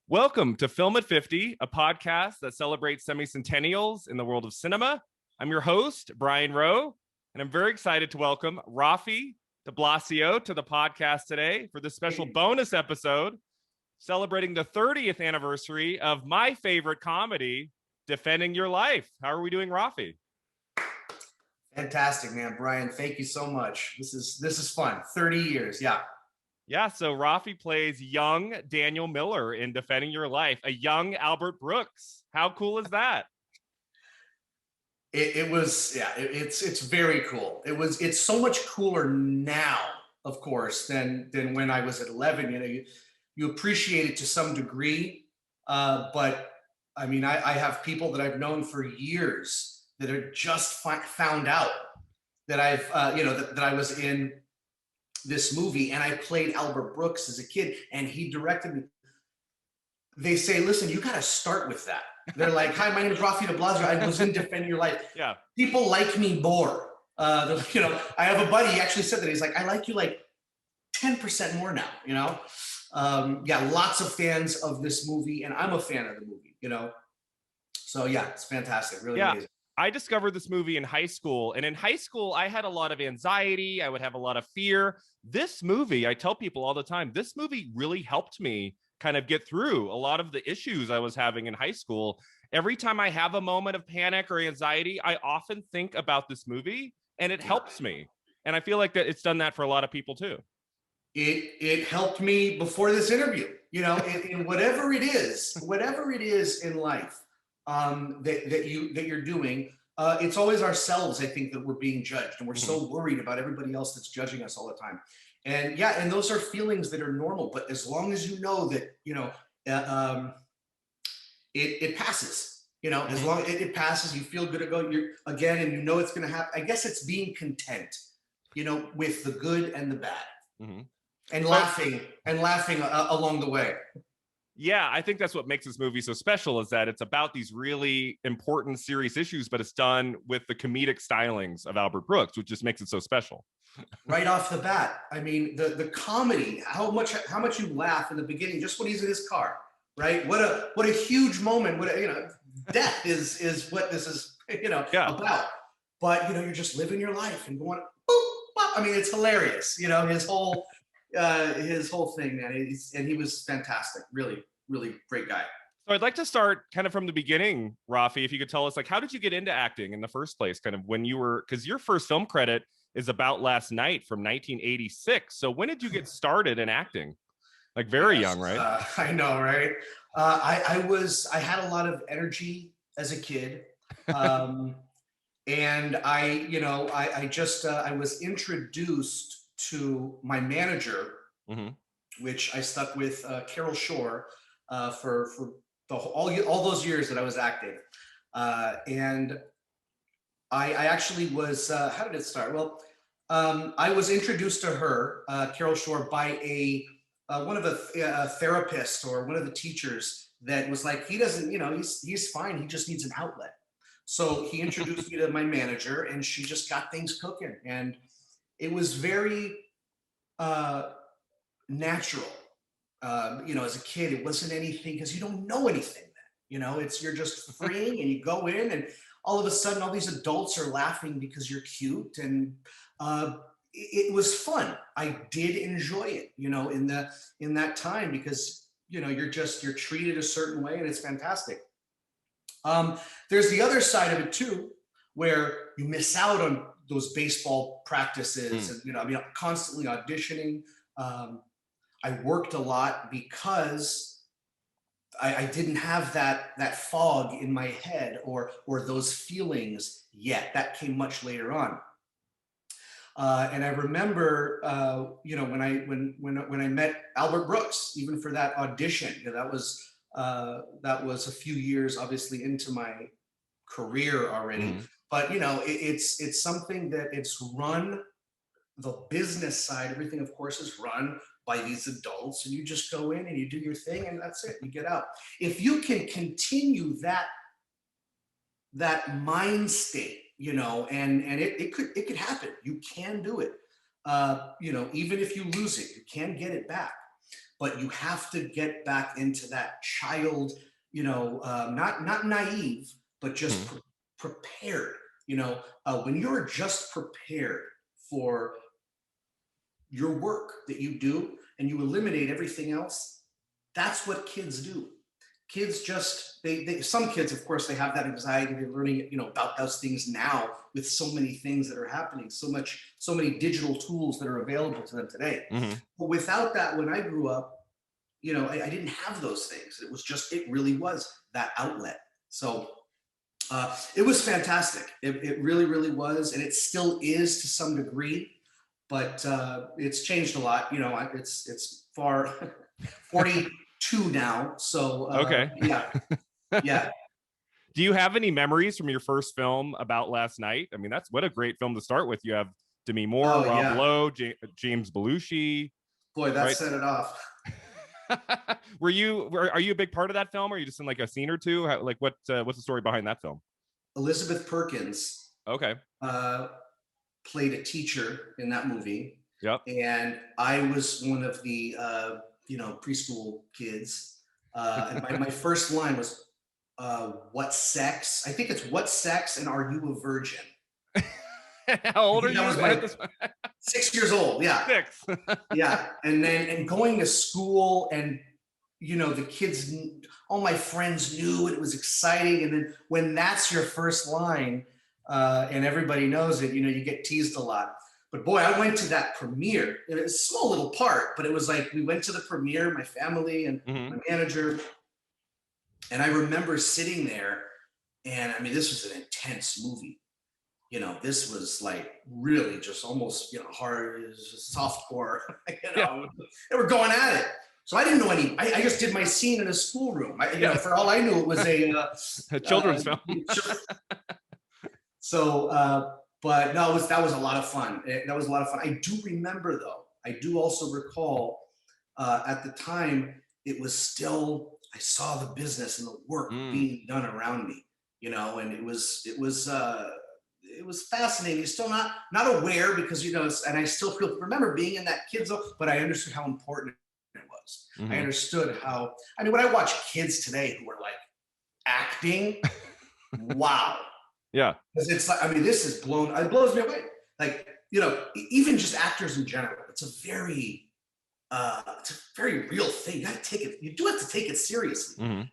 Welcome to Film at 50, a podcast that celebrates semi-centennials in the world of cinema. I'm your host, Brian Rowe, and I'm very excited to welcome Raffi DiBlasio to the podcast today for this special bonus episode celebrating the 30th anniversary of my favorite comedy, Defending Your Life. How are we doing, Raffi? Fantastic, man. Brian, thank you so much. This is fun. 30 years, yeah. Yeah, so Raffi plays young Daniel Miller in Defending Your Life, a young Albert Brooks. How cool is that? It's very cool. It's so much cooler now, of course, than when I was at 11. You appreciate it to some degree, but I mean, I have people that I've known for years that are just found out that that I was in this movie and I played Albert Brooks as a kid and he directed me. They say, listen, you got to start with that. They're like, hi, my name is Raffi DiBlasio. I was in Defend Your Life. Yeah. People like me more. I have a buddy, he actually said that. He's like, I like you like 10% more now, lots of fans of this movie and I'm a fan of the movie, So yeah, it's fantastic. Really amazing. I discovered this movie in high school, and in high school, I had a lot of anxiety. I would have a lot of fear. This movie, I tell people all the time, this movie really helped me kind of get through a lot of the issues I was having in high school. Every time I have a moment of panic or anxiety, I often think about this movie, and it helps me. And I feel like that it's done that for a lot of people too. It helped me before this interview, in whatever it is in life. That you're doing, it's always ourselves, I think, that we're being judged, and we're so worried about everybody else that's judging us all the time. And those are feelings that are normal, but as long as you know that it passes, as long as it passes, you feel good to go again, and it's going to happen. I guess it's being content, with the good and the bad, and laughing along the way. Yeah, I think that's what makes this movie so special, is that it's about these really important, serious issues, but it's done with the comedic stylings of Albert Brooks, which just makes it so special. Right off the bat, I mean, the comedy, how much you laugh in the beginning, just when he's in his car, right? What a huge moment. Death is what this is, about. But you're just living your life and going, boop, boop. I mean, it's hilarious. His whole thing, man. And he was fantastic. Really, really great guy. So I'd like to start kind of from the beginning, Raffi, if you could tell us, like, how did you get into acting in the first place? Kind of when you were, because your first film credit is About Last Night from 1986. So when did you get started in acting? Like very young, right? I know, right? I had a lot of energy as a kid. And I was introduced to my manager, which I stuck with, Carol Shore, for all those years that I was acting. And I actually was, how did it start? Well, I was introduced to her, Carol Shore, by one of a therapist or one of the teachers that was like, he doesn't, he's fine. He just needs an outlet. So he introduced me to my manager, and she just got things cooking. And it was very natural. As a kid, it wasn't anything, because you don't know anything then. You're just freeing, and you go in, and all of a sudden, all these adults are laughing because you're cute, and it was fun. I did enjoy it, in that time, because you're treated a certain way, and it's fantastic. There's the other side of it too, where you miss out on those baseball practices, and constantly auditioning. I worked a lot because I didn't have that fog in my head or those feelings yet. That came much later on. And I remember, when I met Albert Brooks, even for that audition, that was a few years, obviously, into my career already. But it's something that it's run, the business side, everything, of course, is run by these adults, and you just go in and you do your thing, and that's it. You get out. If you can continue that mind state, and it could happen. You can do it. Even if you lose it, you can get it back. but you have to get back into that child, not naive, but just prepared. When you're just prepared for your work that you do and you eliminate everything else, that's what kids do. Kids just some kids, of course, they have that anxiety. They're learning, about those things now with so many things that are happening, so many digital tools that are available to them today. But without that, when I grew up, I didn't have those things. It really was that outlet. So it was fantastic. It really, really was, and it still is to some degree, but it's changed a lot. It's far 42 now. So Okay. yeah. Do you have any memories from your first film about last night? I mean, that's what a great film to start with. You have Demi Moore, Rob Lowe, James Belushi. Boy, that set it off. Are you a big part of that film? Or are you just in like a scene or two? What's the story behind that film? Elizabeth Perkins. Okay. Played a teacher in that movie. Yep. And I was one of the preschool kids. And my first line was, "What sex?" I think it's "What sex and are you a virgin?" How old are you? That was 6 years old. Yeah. 6. Yeah. And going to school, and the kids, all my friends knew it was exciting. And then when that's your first line, and everybody knows it, you get teased a lot. But boy, I went to that premiere. It was a small little part, but it was like we went to the premiere, my family and my manager. And I remember sitting there, and I mean, this was an intense movie. This was like really just almost, hard, softcore. They were going at it. So I didn't know any. I just did my scene in a schoolroom. For all I knew, it was a children's film. So, but no, that was a lot of fun. That was a lot of fun. I do remember, though. I do also recall at the time it was still. I saw the business and the work being done around me. And it was fascinating. You're still not aware because and I still remember being in that kids, but I understood how important it was. I understood how. I mean, when I watch kids today who are like acting, wow. Yeah. Because it's like, I mean, it blows me away. Like, even just actors in general, it's a very real thing. You do have to take it seriously.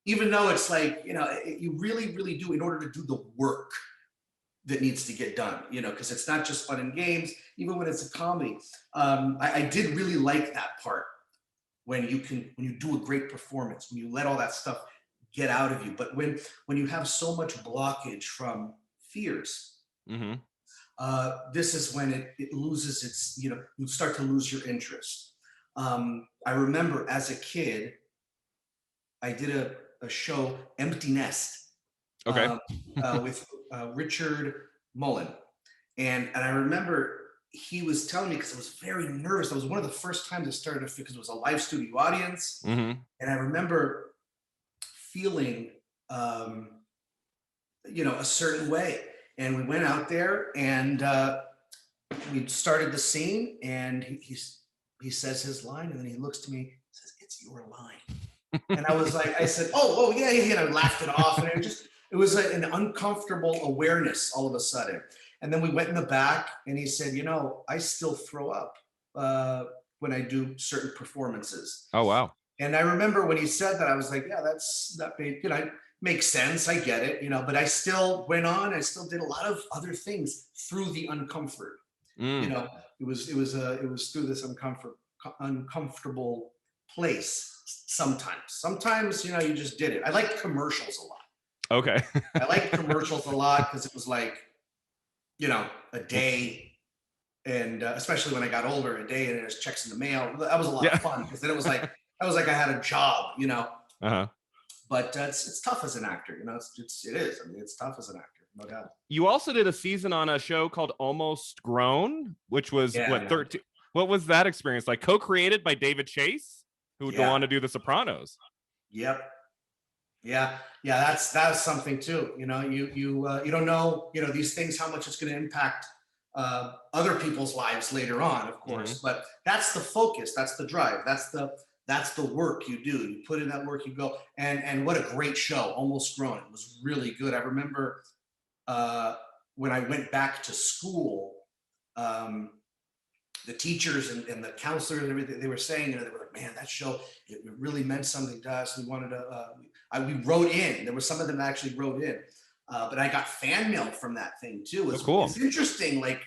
Even though it's like, you really, really do, in order to do the work that needs to get done, because it's not just fun and games, even when it's a comedy. I did really like that part when you do a great performance, when you let all that stuff get out of you. But when you have so much blockage from fears, this is when it loses its, you start to lose your interest. I remember as a kid, I did a show, Empty Nest, with Richard Mullen. And I remember he was telling me, because I was very nervous. That was one of the first times I started to, because it was a live studio audience. And I remember feeling, a certain way. And we went out there and we started the scene, and he says his line, and then he looks to me and says, "It's your line." And I was like, I said, oh yeah, and I laughed it off. And it was an uncomfortable awareness all of a sudden. And then we went in the back, and he said, I still throw up when I do certain performances. Oh, wow. And I remember when he said that, I was like, yeah, that made, makes sense. I get it, but I still went on. I still did a lot of other things through the uncomfort. It was through this uncomfortable place. Sometimes, you just did it. I liked commercials a lot. Okay. I liked commercials a lot because it was like, a day, and especially when I got older, a day and there's checks in the mail. That was a lot of fun, because then it was like I had a job, But it's tough as an actor, it is. I mean, it's tough as an actor, no doubt. You also did a season on a show called Almost Grown, which was 13. What was that experience like? Co-created by David Chase, who would go on to do The Sopranos. Yep. Yeah. That's something too. You don't know, these things, how much it's going to impact other people's lives later on, of course. But that's the focus, that's the drive, that's the work you do. You put in that work, you go. And what a great show, Almost Grown. It was really good. I remember when I went back to school, the teachers and the counselors and everything, they were saying, they were like, man, that show, it really meant something to us. We wanted to, we wrote in. There were some of them that actually wrote in. But I got fan mail from that thing too. Oh, cool. It's interesting, like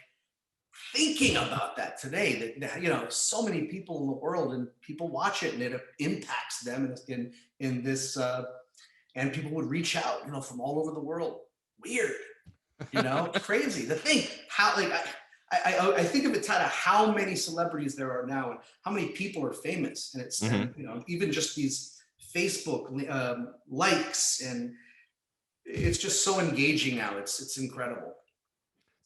thinking about that today, that so many people in the world and people watch it and it impacts them in this, and people would reach out, from all over the world. Weird, crazy to think how, like, I think of it, Tada, how many celebrities there are now and how many people are famous. And it's, even just these Facebook likes, and it's just so engaging now. It's incredible.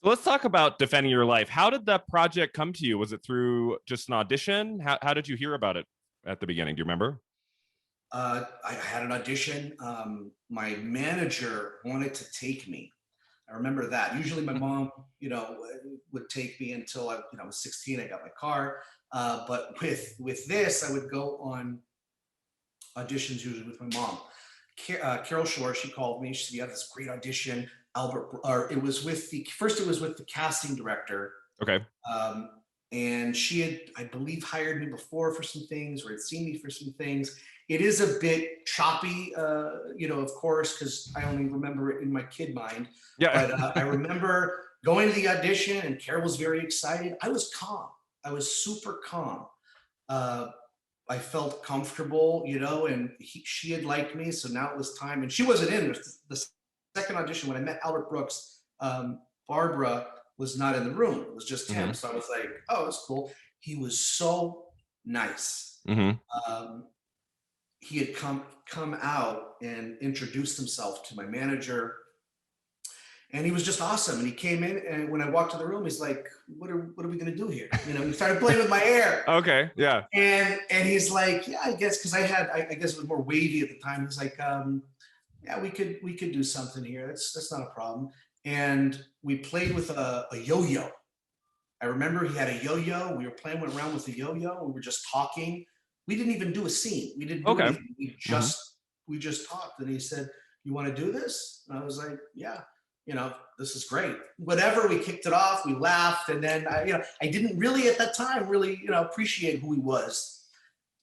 So let's talk about Defending Your Life. How did that project come to you? Was it through just an audition? How did you hear about it at the beginning? Do you remember? I had an audition. My manager wanted to take me. I remember that. Usually my mom, would take me until I was 16. I got my car. But with this, I would go on auditions usually with my mom. Carol Shore, she called me. She said, "You have this great audition." It was with the casting director. Okay. And she had, I believe, hired me before for some things, or had seen me for some things. It is a bit choppy, of course, because I only remember it in my kid mind. Yeah. But I remember going to the audition, and Carol was very excited. I was calm. I was super calm. I felt comfortable, and she had liked me, so now it was time. And she wasn't in the second audition when I met Albert Brooks. Barbara was not in the room. It was just him. So I was like, oh, that's cool. He was so nice. He had come out and introduced himself to my manager, and he was just awesome. And he came in, and when I walked to the room, he's like, what are we gonna do here? He started playing with my hair. Okay, yeah. And he's like, yeah, I guess, because I guess it was more wavy at the time. He's like, yeah, we could do something here. That's not a problem. And we played with a yo-yo. I remember he had a yo-yo. We were playing around with the yo-yo. We were just talking. We didn't even do a scene. We didn't do anything. We just talked. And he said, "You want to do this?" And I was like, "Yeah, this is great." Whatever, we kicked it off. We laughed. And then I didn't really at that time really, appreciate who he was.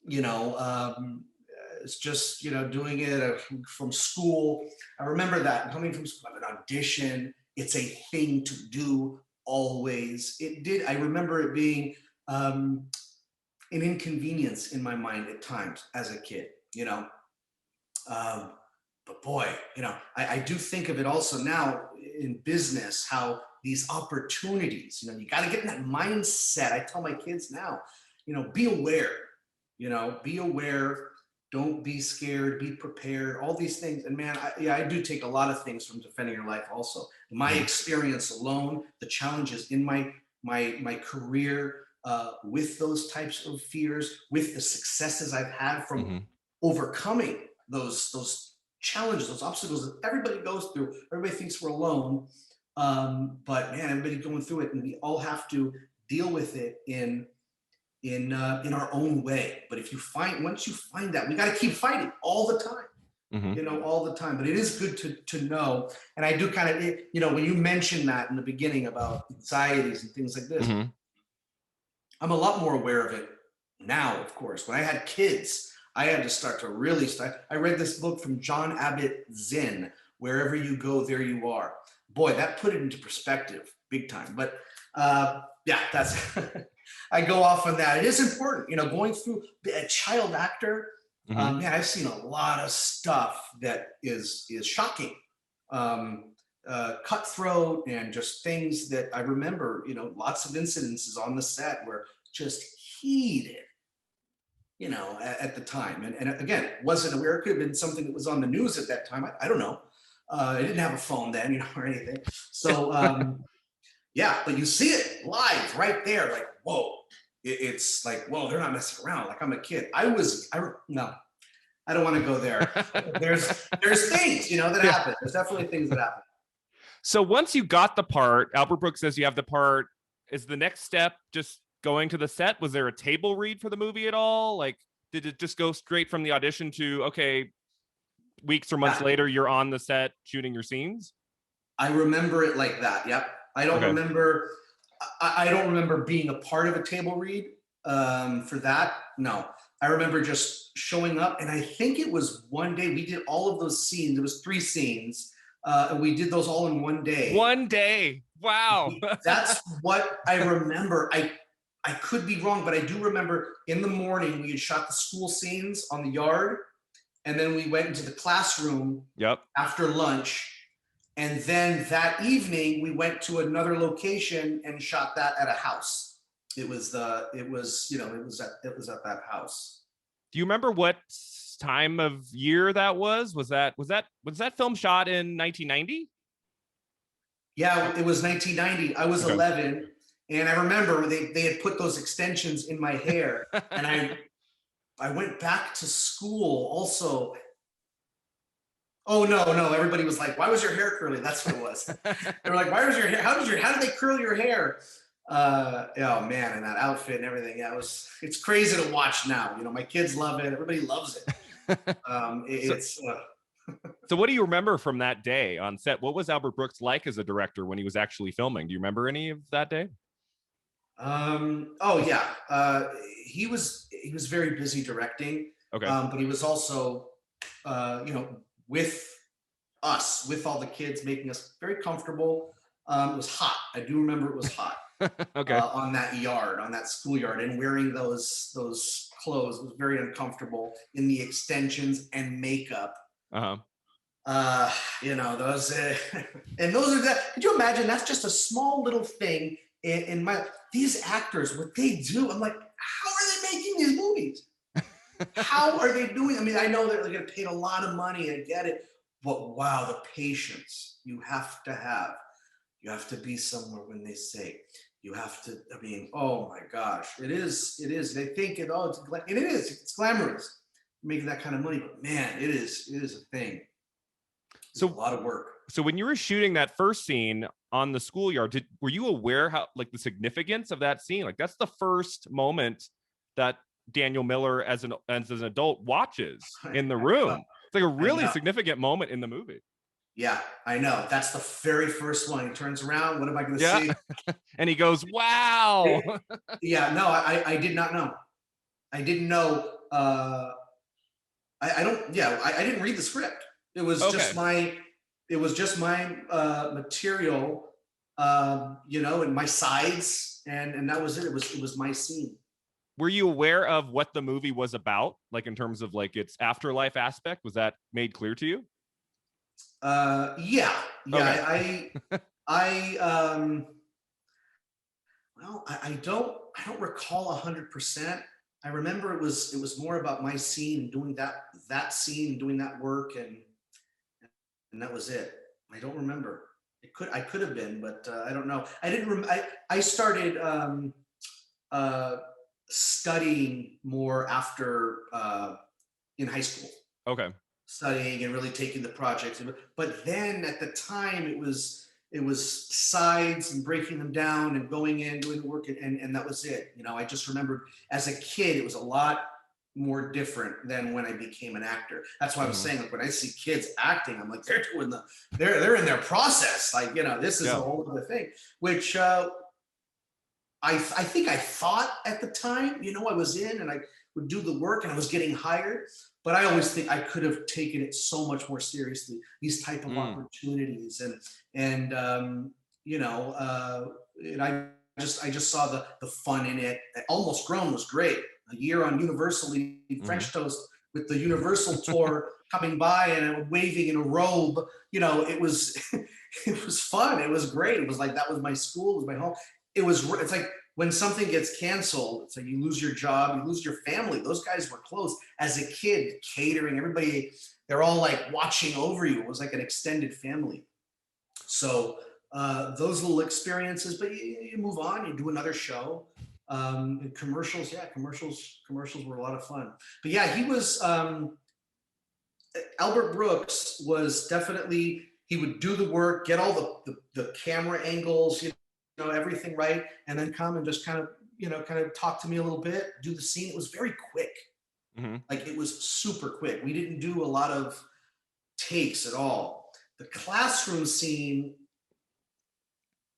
It's just, doing it from school. I remember that coming from school, an audition. It's a thing to do always. It did. I remember it being an inconvenience in my mind at times as a kid, but boy, I do think of it also now in business, how these opportunities, you got to get in that mindset. I tell my kids now, be aware, be aware. Don't be scared, be prepared, all these things. And man, I do take a lot of things from Defending Your Life also. My experience alone, the challenges in my career with those types of fears, with the successes I've had from overcoming those challenges, those obstacles that everybody goes through. Everybody thinks we're alone, but man, everybody's going through it, and we all have to deal with it in our own way. But once you find that, we got to keep fighting all the time, all the time. But it is good to know. And I do kind of, when you mentioned that in the beginning about anxieties and things like this, I'm a lot more aware of it now, of course. When I had kids, I had to start to really I read this book from John Abbott Zen, Wherever You Go, There You Are. Boy, that put it into perspective big time. But yeah, that's I go off on that. It is important, going through a child actor. Man, I've seen a lot of stuff that is shocking, cutthroat, and just things that I remember. Lots of incidences on the set were just heated, at the time. And again, wasn't aware. It could have been something that was on the news at that time. I don't know. I didn't have a phone then, or anything. So. Yeah, but you see it live right there, like, whoa. It's like, whoa, they're not messing around. Like, I'm a kid. No, I don't want to go there. There's things, that happen. There's definitely things that happen. So once you got the part, Albert Brooks says you have the part. Is the next step just going to the set? Was there a table read for the movie at all? Like, did it just go straight from the audition to, okay, weeks or months Yeah, later, you're on the set shooting your scenes? I remember it like that. Yep. I don't Okay. remember. I don't remember being a part of a table read for that. No, I remember just showing up, and I think it was one day we did all of those scenes. It was 3 scenes, and we did those all in one day. One day. Wow. That's what I remember. I could be wrong, but I do remember in the morning we had shot the school scenes on the yard, and then we went into the classroom Yep. after lunch. And then that evening we went to another location and shot that at a house. It was at that house. Do you remember what time of year that was? Was that film shot in 1990? Yeah, it was 1990. I was Okay. 11, and I remember they had put those extensions in my hair, and I went back to school also. Oh no, everybody was like, why was your hair curly? That's what it was. They were like, why was your hair, how did they curl your hair? Oh man, and that outfit and everything. Yeah, it's crazy to watch now. You know, my kids love it, everybody loves it. So what do you remember from that day on set? What was Albert Brooks like as a director when he was actually filming? Do you remember any of that day? Oh yeah. He was very busy directing. Okay. But he was also with us, with all the kids, making us very comfortable. It was hot. I do remember it was hot. Okay. On that yard, on that schoolyard, and wearing those clothes. It was very uncomfortable in the extensions and makeup. Uh-huh. Those and those are that. Could you imagine? That's just a small little thing in these actors, what they do. I'm like, how are they making these movies? How are they doing? I mean, I know they're getting paid a lot of money. I get it, but wow, the patience you have to have. You have to be somewhere when they say. You have to. I mean, oh my gosh, it is. They think it. Oh, it is. It's glamorous making that kind of money, but man, it is a thing. It's a lot of work. So when you were shooting that first scene on the schoolyard, were you aware how, like, the significance of that scene? Like, that's the first moment that Daniel Miller as an adult watches in the room. It's like a really significant moment in the movie. Yeah, I know. That's the very first one. He turns around. What am I going to see? And he goes, wow. Yeah, no, I did not know. I didn't know. I didn't read the script. It was just my material, and my sides, and that was it. It was my scene. Were you aware of what the movie was about, like in terms of like its afterlife aspect? Was that made clear to you? Yeah. Okay. I don't recall 100%. I remember it was more about my scene and doing that scene, doing that work, and that was it. I don't remember. I could have been, but I don't know. I didn't. I started studying more after in high school. Okay. Studying and really taking the projects, but then at the time it was sides and breaking them down and going in doing the work, and that was it. I just remembered as a kid it was a lot more different than when I became an actor. That's why I was saying, like, when I see kids acting, I'm like, they're in their process, like, this is a whole other thing, which I think I thought at the time, I was in and I would do the work and I was getting hired, but I always think I could have taken it so much more seriously, these type of opportunities. And I just saw the fun in it. Almost Grown was great. A year on Universal French Toast with the Universal tour coming by and waving in a robe. It was it was fun. It was great. It was like, that was my school, it was my home. It's like when something gets canceled, it's like you lose your job, you lose your family. Those guys were close. As a kid, catering, everybody, they're all like watching over you. It was like an extended family. So those little experiences, but you move on, you do another show. Commercials were a lot of fun. But yeah, he was, Albert Brooks was definitely he would do the work, get all the camera angles, everything right, and then come and just kind of talk to me a little bit, do the scene. It was very quick. Mhm. Like it was super quick. We didn't do a lot of takes at all. The classroom scene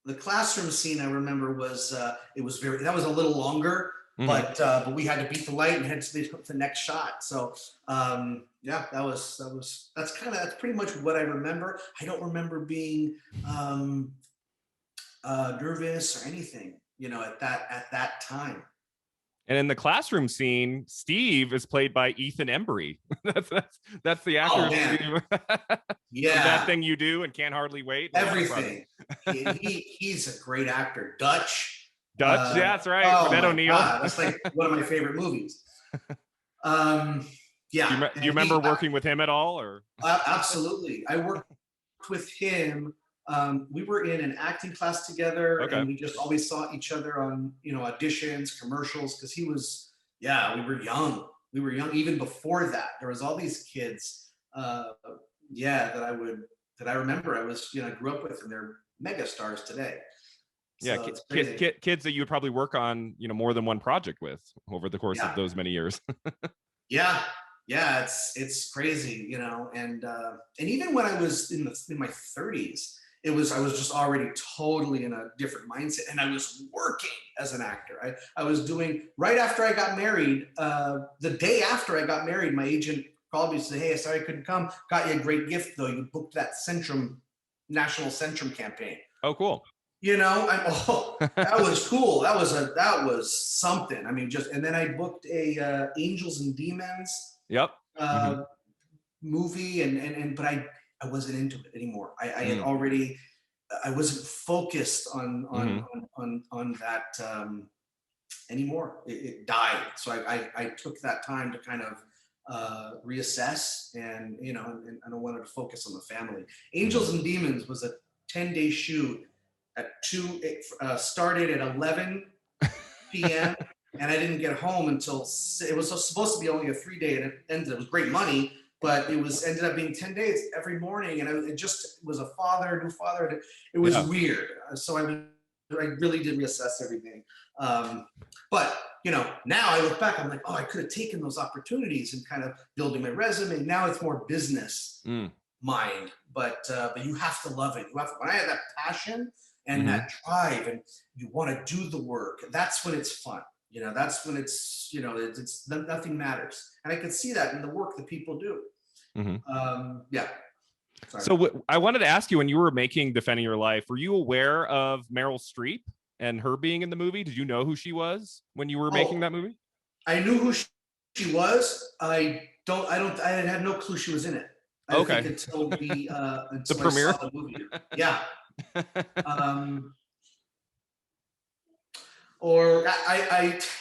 I remember was it was that was a little longer, Mhm. but we had to beat the light and had to the next shot. So yeah, that's pretty much what I remember. I don't remember being um, nervous or anything, at that time. And in the classroom scene, Steve is played by Ethan Embry. That's the Oh actor man, Steve from That yeah, Thing You Do and Can't Hardly Wait. And Lost Brothers. everything. He's a great actor. Dutch. Dutch, yeah, that's right. Oh Annette my O'Neal. God, that's like one of my favorite movies. Um, Do yeah, you and remember working with him at all, or? absolutely. I worked with him. We were in an acting class together, Okay. and we just always saw each other on auditions, commercials, because he was. Yeah, we were young. We were young even before that. There was all these kids. Yeah, that I remember. I grew up with, and they're mega stars today. Yeah, So it's crazy. kids that you would probably work on, more than one project with over the course of Yeah, those many years. yeah, yeah. It's crazy, and even when I was in my 30s, I was just already totally in a different mindset, and I was working as an actor. I was doing right after I got married. The day after I got married, my agent called me and said, "Hey, sorry I couldn't come. Got you a great gift though. You booked that National Centrum campaign." Oh, cool. That was cool. That was something. I mean, and then I booked a Angels and Demons Yep. uh, movie, but I wasn't into it anymore. I had already. I wasn't focused on that anymore. It died. So I took that time to kind of reassess, and I wanted to focus on the family. Angels and Demons was a 10-day shoot. It started at 11 p.m. and I didn't get home until it was supposed to be only a 3-day, and it was great money, but ended up being 10 days every morning, and it just was a new father. It was weird. So I really did reassess everything. But now I look back, I'm like, oh, I could have taken those opportunities and kind of building my resume. Now it's more business mind, but you have to love it. When I had that passion and that drive, and you want to do the work, that's when it's fun. That's when it's nothing matters, and I can see that in the work that people do. Yeah. Sorry. So I wanted to ask you, when you were making Defending Your Life, were you aware of Meryl Streep and her being in the movie? Did you know who she was when you were making that movie? I knew who she was. I had no clue she was in it. I think until the I premiere. saw the movie. Yeah.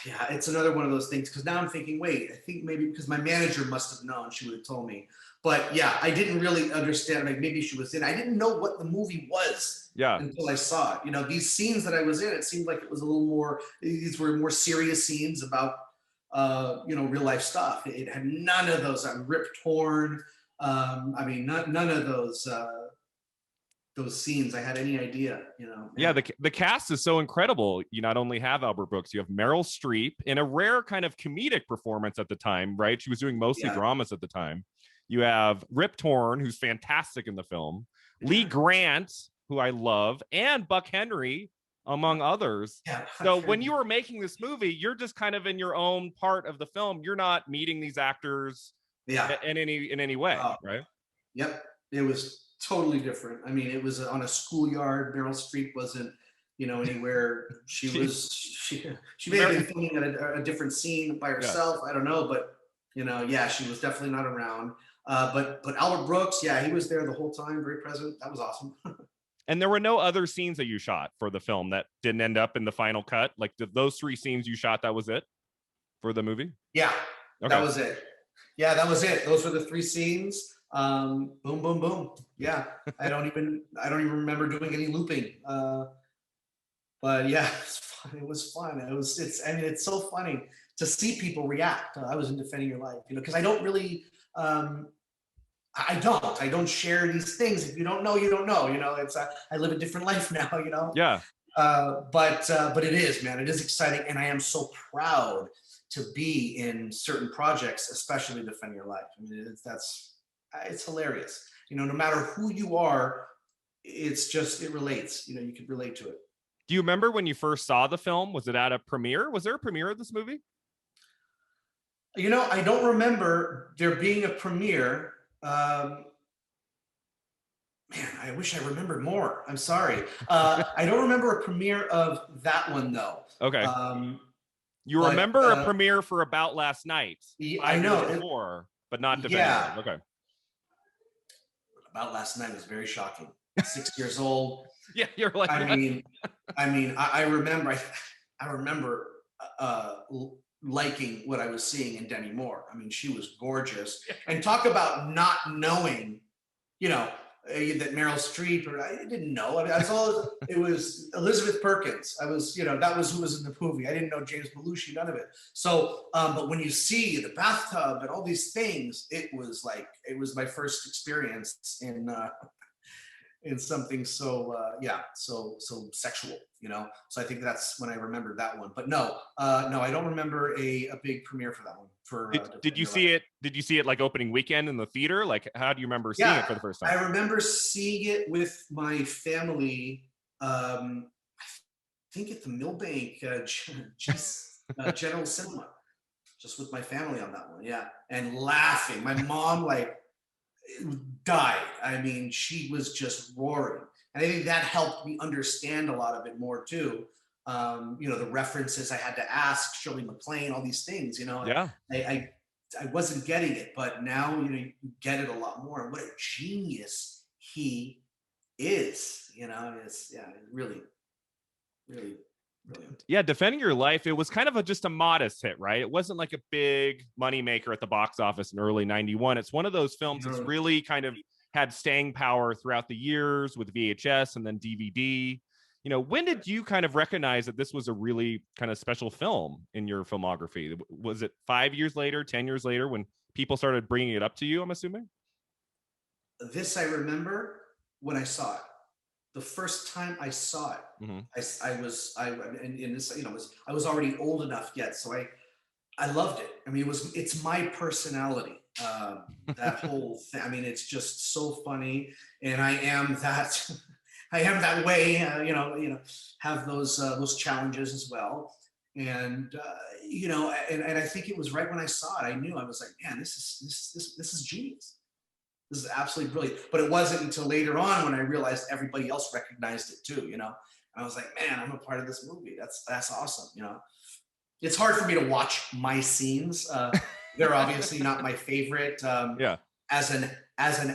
Yeah, it's another one of those things, because now I'm thinking, wait, I think maybe because my manager must have known, she would have told me. But yeah, I didn't really understand. Like maybe she was in. I didn't know what the movie was until I saw it. These scenes that I was in, it seemed like it was a little more. These were more serious scenes about real life stuff. It had none of those rip torn. I mean, none of those scenes I had any idea. Yeah, the cast is so incredible. You not only have Albert Brooks, you have Meryl Streep in a rare kind of comedic performance at the time, right? She was doing mostly dramas at the time. You have Rip Torn, who's fantastic in the film, Lee Grant, who I love, and Buck Henry, among others. So when you were making this movie, you're just kind of in your own part of the film. You're not meeting these actors in any way, right? Yep. It was totally different. I mean, it was on a schoolyard. Meryl Streep wasn't, anywhere. She may have been filming at a different scene by herself. I don't know, but she was definitely not around. But Albert Brooks, he was there the whole time, very present. That was awesome. And there were no other scenes that you shot for the film that didn't end up in the final cut? Like those 3 scenes you shot, that was it for the movie? Yeah, that was it. Yeah, that was it. Those were the 3 scenes. Boom, boom, boom. Yeah, I don't even remember doing any looping. But yeah, it was fun. It's so funny to see people react. I was in Defending Your Life, because I don't really, I don't share these things. If you don't know, you don't know. It's I live a different life now. Yeah. But it is, man. It is exciting, and I am so proud to be in certain projects, especially Defend Your Life. I mean, it's hilarious. No matter who you are, it's just it relates. You could relate to it. Do you remember when you first saw the film? Was it at a premiere? Was there a premiere of this movie? I don't remember there being a premiere. Man, I wish I remembered more. I'm sorry. I don't remember a premiere of that one though. Okay. You But remember a premiere for About Last Night I 5 know years before, but not Defend Your yeah. Life. Okay. About Last Night was very shocking. 6 years old. Yeah, you're like, I what? mean, I remember, I remember liking what I was seeing in Demi Moore. I mean, she was gorgeous. And talk about not knowing, that Meryl Streep, or I didn't know. I mean, it was Elizabeth Perkins. That was who was in the movie. I didn't know James Belushi, none of it. So, but when you see the bathtub and all these things, it was my first experience in something so so sexual. So I think that's when I remembered that one. But no, I don't remember a big premiere for that one. Did you see it? Did you see it like opening weekend in the theater? Like, how do you remember seeing it for the first time? I remember seeing it with my family. I think at the Millbank General Cinema, just with my family on that one. Yeah, and laughing. My mom died. I mean, she was just roaring. And I think that helped me understand a lot of it more too. The references I had to ask, Shirley MacLaine, all these things, Yeah. I wasn't getting it, but now, you get it a lot more. And what a genius he is, it's really, really. Brilliant. Yeah, Defending Your Life, it was kind of just a modest hit, right? It wasn't like a big moneymaker at the box office in early 91. It's one of those films that's really kind of had staying power throughout the years with VHS and then DVD. When did you kind of recognize that this was a really kind of special film in your filmography? Was it 5 years later, 10 years later when people started bringing it up to you, I'm assuming? This I remember when I saw it. The first time I saw it, mm-hmm. I was already old enough yet, so I loved it. I mean, it's my personality. That whole thing. I mean, it's just so funny, and I am that. I am that way. Have those challenges as well, and and I think it was right when I saw it. I knew I was like, man, this is genius. This is absolutely brilliant. But it wasn't until later on when I realized everybody else recognized it too, And I was like, man, I'm a part of this movie. That's awesome, It's hard for me to watch my scenes. They're obviously not my favorite. Yeah. As an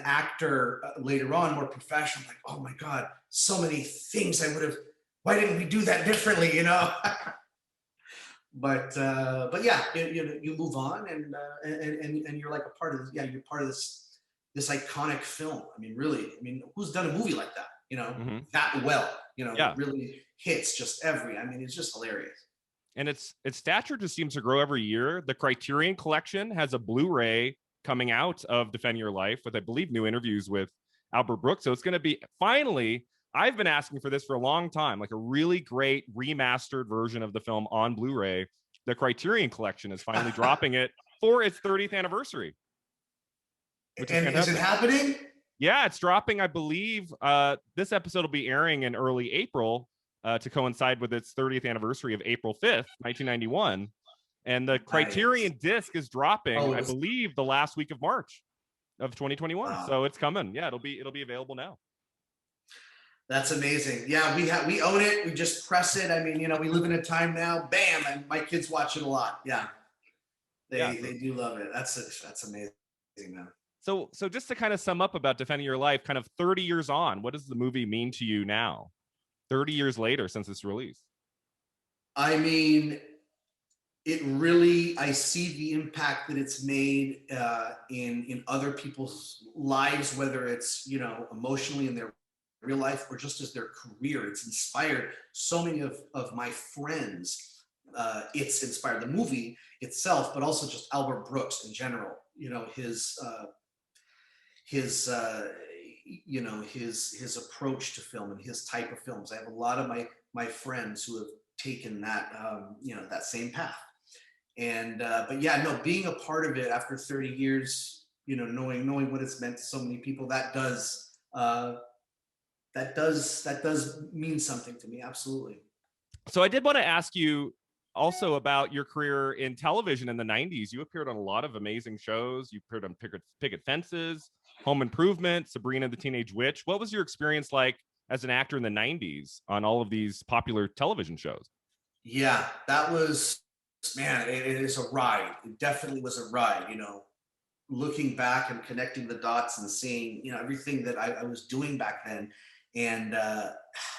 actor later on, more professional, like, oh my God, so many things why didn't we do that differently, But yeah, you move on and you're like a part of you're part of this iconic film. I mean, really, who's done a movie like that, mm-hmm. that well, that really hits just it's just hilarious. And its stature just seems to grow every year. The Criterion Collection has a Blu-ray coming out of Defend Your Life with, I believe, new interviews with Albert Brooks. So it's going to be, finally, I've been asking for this for a long time, like a really great remastered version of the film on Blu-ray. The Criterion Collection is finally dropping it for its 30th anniversary. And is it happening? Yeah, it's dropping, I believe. This episode will be airing in early April to coincide with its 30th anniversary of April 5th, 1991. And the Criterion disc is dropping, I believe, the last week of March of 2021. Wow. So it's coming. Yeah, it'll be available now. That's amazing. Yeah, we own it. We just press it. I mean, we live in a time now. Bam, and my kids watch it a lot. Yeah, they do love it. That's amazing, man. So just to kind of sum up about Defending Your Life, kind of 30 years on, what does the movie mean to you now? 30 years later since its release. I mean, I see the impact that it's made in other people's lives, whether it's, emotionally in their real life or just as their career. It's inspired so many of my friends. It's inspired the movie itself, but also just Albert Brooks in general. his you know, his approach to film and his type of films. I have a lot of my friends who have taken that you know, that same path. And but yeah, no, being a part of it after 30 years, you know, knowing what it's meant to so many people, that does mean something to me. Absolutely. So I did want to ask you also about your career in television in the 90s. You appeared on a lot of amazing shows. You appeared on Picket Fences, Home Improvement, Sabrina the Teenage Witch. What was your experience like as an actor in the 90s on all of these popular television shows? Yeah, that was, man, it is a ride. It definitely was a ride, you know, looking back and connecting the dots and seeing, you know, everything that I was doing back then. And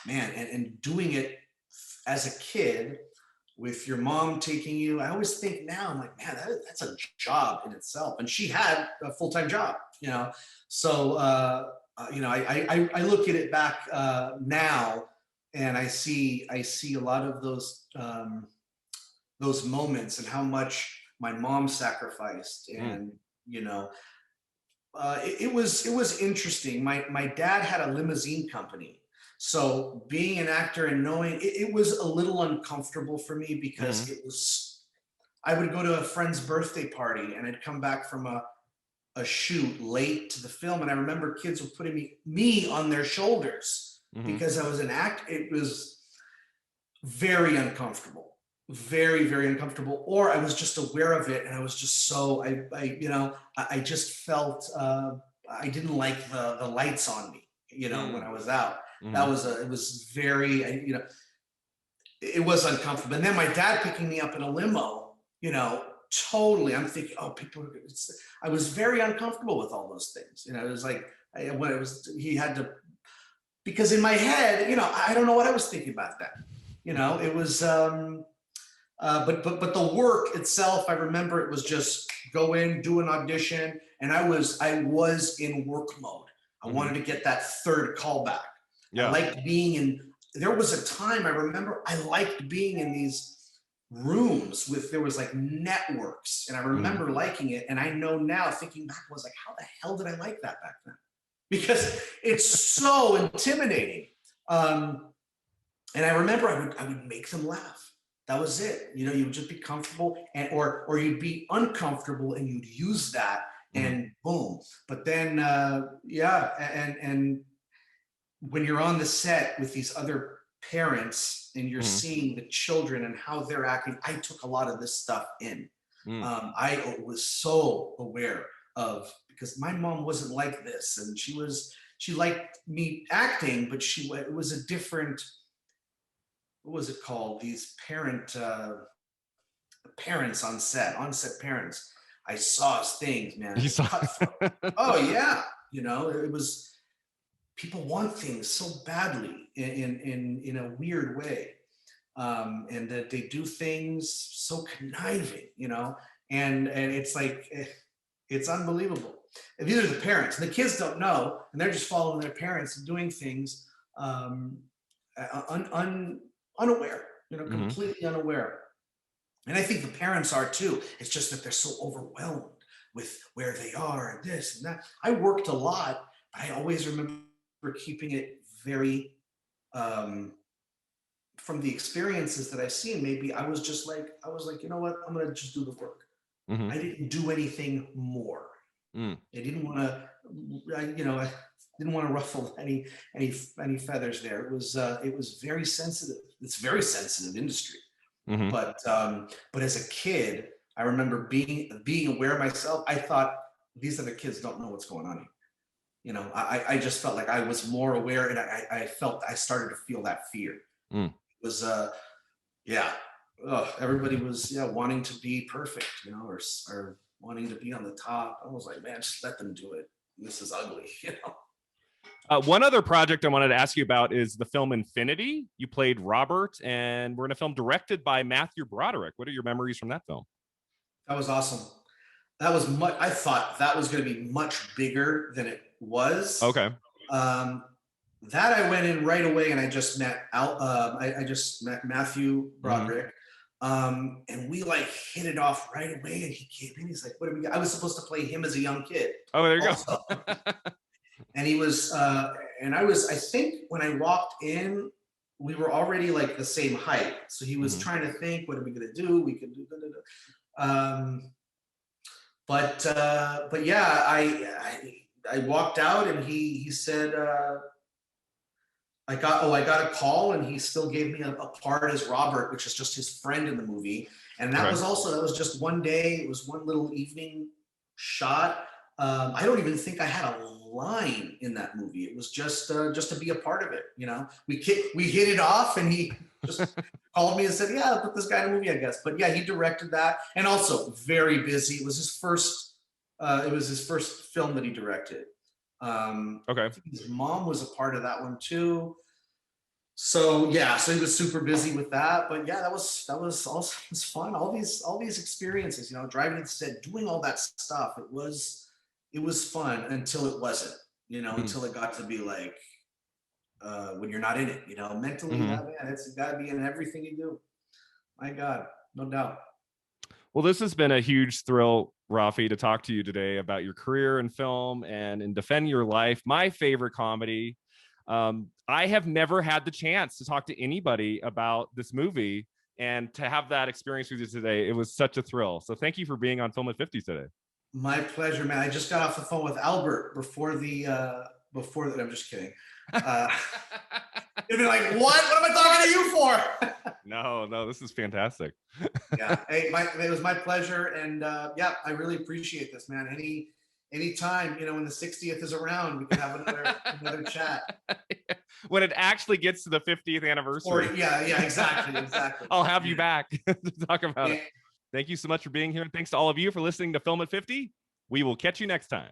man, and doing it as a kid with your mom taking you. I always think now, I'm like, man, that's a job in itself. And she had a full-time job, you know. So you know, I look at it back now, and I see a lot of those moments and how much my mom sacrificed. And you know, it was interesting. My dad had a limousine company, so being an actor and knowing it was a little uncomfortable for me because Mm-hmm. it was. I would go to a friend's birthday party and I'd come back from a shoot late to the film, and I remember kids were putting me on their shoulders Mm-hmm. because I was an act. It was very uncomfortable, very, very uncomfortable. Or I was just aware of it, and I was just so you know, I just felt I didn't like the lights on me, you know, when I was out. Mm-hmm. It was very, you know, it was uncomfortable. And then my dad picking me up in a limo, you know, totally. I'm thinking, oh, people. I was very uncomfortable with all those things. You know, it was like when it was he had to, because in my head, you know, I don't know what I was thinking about that. You know, it was. But the work itself, I remember it was just go in, do an audition, and I was in work mode. I Mm-hmm. wanted to get that third callback. I Yeah. liked being in. There was a time I remember I liked being in these rooms with there was like networks, and I Mm-hmm. remember liking it. And I know now, thinking back, I was like, how the hell did I like that back then? Because it's so intimidating. Um, and I remember I would make them laugh. That was it. You know, you would just be comfortable, and or you'd be uncomfortable and you'd use that, Mm-hmm. and boom. But then yeah, and when you're on the set with these other parents and you're Mm-hmm. seeing the children and how they're acting, I took a lot of this stuff in. I was so aware of, because my mom wasn't like this, and she liked me acting, but it was a different, what was it called? These parents on set parents. I saw things, man. You It saw. cutthroat. Oh yeah, you know, it was, people want things so badly in a weird way, and that they do things so conniving, you know, and it's like it's unbelievable. And these are the parents, and the kids don't know, and they're just following their parents and doing things unaware, you know, Mm-hmm. completely unaware. And I think the parents are too. It's just that they're so overwhelmed with where they are and this and that. I worked a lot, but I always remember keeping it very, um, from the experiences that I've seen, maybe I was like, you know what, I'm gonna just do the work. Mm-hmm. I didn't do anything more. Mm. I didn't want to, I didn't want to ruffle any feathers there. It was very sensitive. It's a very sensitive industry. Mm-hmm. But as a kid, I remember being aware of myself. I thought these other kids don't know what's going on here. You know, I just felt like I was more aware, and I started to feel that fear. Mm. It was yeah. Ugh, everybody was, yeah, wanting to be perfect, you know, or wanting to be on the top. I was like, man, just let them do it. This is ugly, you know. One other project I wanted to ask you about is the film Infinity. You played Robert, and we're in a film directed by Matthew Broderick. What are your memories from that film? That was awesome. That was much. I thought that was going to be much bigger than it was. Okay. Um, that I went in right away, and I just met Matthew Mm-hmm. Broderick. And we like hit it off right away. And he came in, he's like, what do we got? I was supposed to play him as a young kid. Oh, there you Also. go. And he was, and I think when I walked in, we were already like the same height. So he was trying to think, what are we going to do? We could do, but yeah, I walked out and he said, I got a call, and he still gave me a part as Robert, which is just his friend in the movie. And that was just one day. It was one little evening shot. I don't even think I had a line in that movie. It was just to be a part of it. You know, we hit it off, and he just called me and said, "Yeah, I'll put this guy in a movie, I guess." But yeah, he directed that, and also very busy. It was his first. It was his first film that he directed. Okay. His mom was a part of that one too. So yeah, so he was super busy with that. But yeah, that was also, it was fun. All these experiences, you know, driving to the set, doing all that stuff. It was fun until it wasn't, you know, until it got to be like when you're not in it, you know, mentally, man, it's got to be in everything you do. My God, no doubt. Well, this has been a huge thrill, Raffi, to talk to you today about your career in film and in Defend Your Life, my favorite comedy. I have never had the chance to talk to anybody about this movie, and to have that experience with you today, it was such a thrill. So thank you for being on Film at 50 today. My pleasure, man. I just got off the phone with Albert before that. I'm just kidding. You'd be like, what am I talking to you for? No, this is fantastic. Yeah, hey, it was my pleasure, and yeah, I really appreciate this, man. Anytime, you know, when the 60th is around, we can have another chat. When it actually gets to the 50th anniversary. Yeah, exactly. I'll have you back to talk about it. Thank you so much for being here. And thanks to all of you for listening to Film at 50. We will catch you next time.